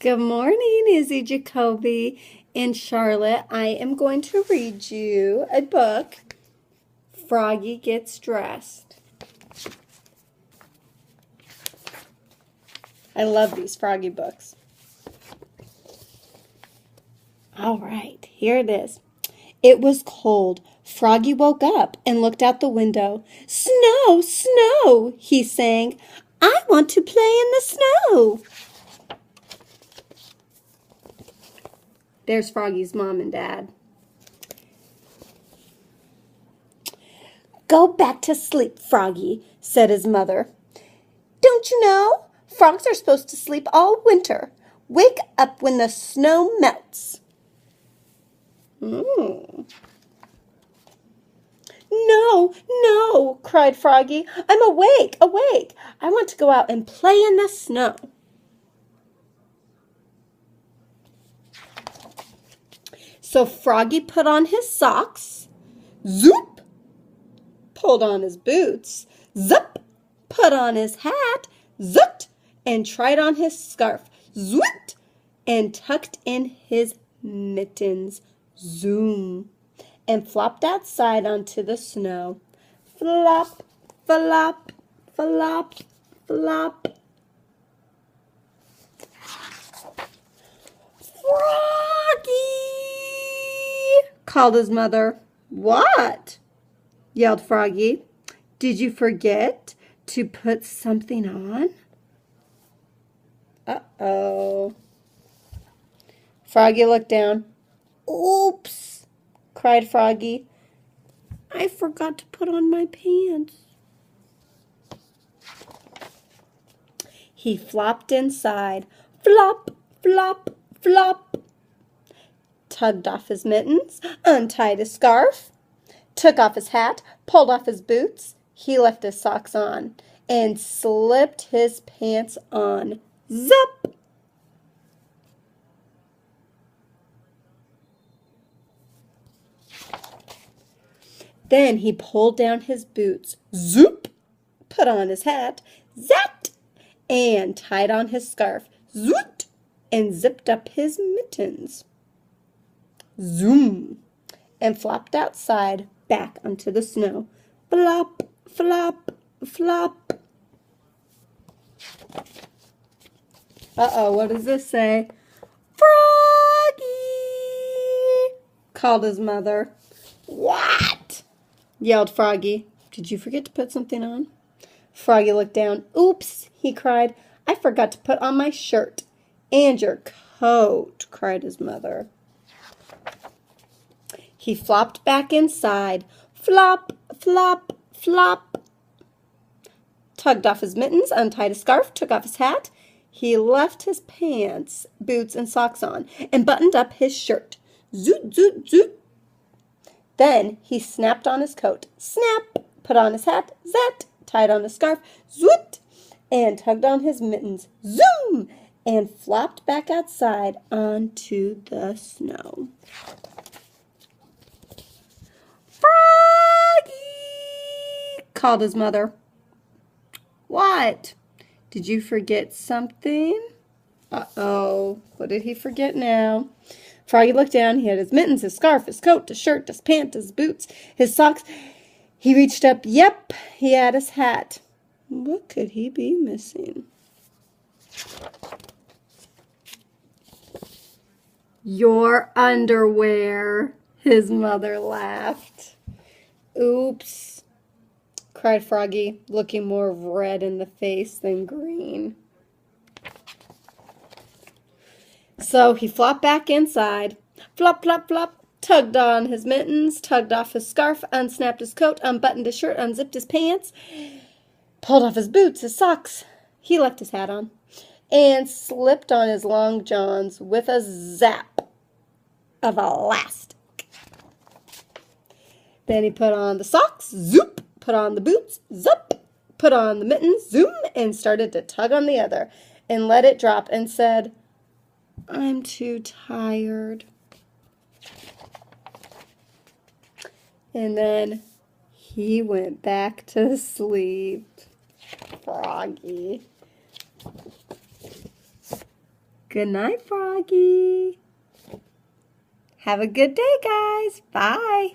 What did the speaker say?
Good morning, Izzy, Jacoby, and Charlotte. I am going to read you a book, Froggy Gets Dressed. I love these Froggy books. All right, here it is. It was cold. Froggy woke up and looked out the window. Snow, snow, he sang. I want to play in the snow. There's Froggy's mom and dad. Go back to sleep, Froggy, said his mother. Don't you know? Frogs are supposed to sleep all winter. Wake up when the snow melts. No, no, cried Froggy. I'm awake, awake. I want to go out and play in the snow. So Froggy put on his socks, zoop, pulled on his boots, zup, put on his hat, zoot, and tried on his scarf, zoot, and tucked in his mittens, zoom, and flopped outside onto the snow. Flop, flop, flop, flop. Froggy! Called his mother. What? Yelled Froggy. Did you forget to put something on? Uh-oh. Froggy looked down. Oops, cried Froggy. I forgot to put on my pants. He flopped inside. Flop, flop, flop. Tugged off his mittens, untied his scarf, took off his hat, pulled off his boots. He left his socks on and slipped his pants on. Zup! Then he pulled down his boots. Zoop! Put on his hat. Zat! And tied on his scarf. Zoot! And zipped up his mittens. Zoom! And flopped outside back onto the snow. Flop, flop, flop. Uh-oh, what does this say? Froggy! Called his mother. What? Yelled Froggy. Did you forget to put something on? Froggy looked down. Oops, he cried. I forgot to put on my shirt. And your coat, cried his mother. He flopped back inside. Flop, flop, flop. Tugged off his mittens, untied his scarf, took off his hat. He left his pants, boots, and socks on, and buttoned up his shirt. Zoot, zoot, zoot. Then he snapped on his coat. Snap! Put on his hat. Zat! Tied on his scarf. Zoot! And tugged on his mittens. Zoom! And flopped back outside onto the snow. Froggy! Called his mother. What? Did you forget something? Uh-oh. What did he forget now? Froggy looked down. He had his mittens, his scarf, his coat, his shirt, his pants, his boots, his socks. He reached up. Yep, he had his hat. What could he be missing? Your underwear, his mother laughed. Oops, cried Froggy, looking more red in the face than green. So he flopped back inside. Flop, flop, flop. Tugged on his mittens, tugged off his scarf, unsnapped his coat, unbuttoned his shirt, unzipped his pants, pulled off his boots, his socks. He left his hat on and slipped on his long johns with a zap of elastic. Then he put on the socks, zoop, put on the boots, zup, put on the mittens, zoom, and started to tug on the other and let it drop and said, I'm too tired. And then he went back to sleep. Froggy. Good night, Froggy. Have a good day, guys. Bye.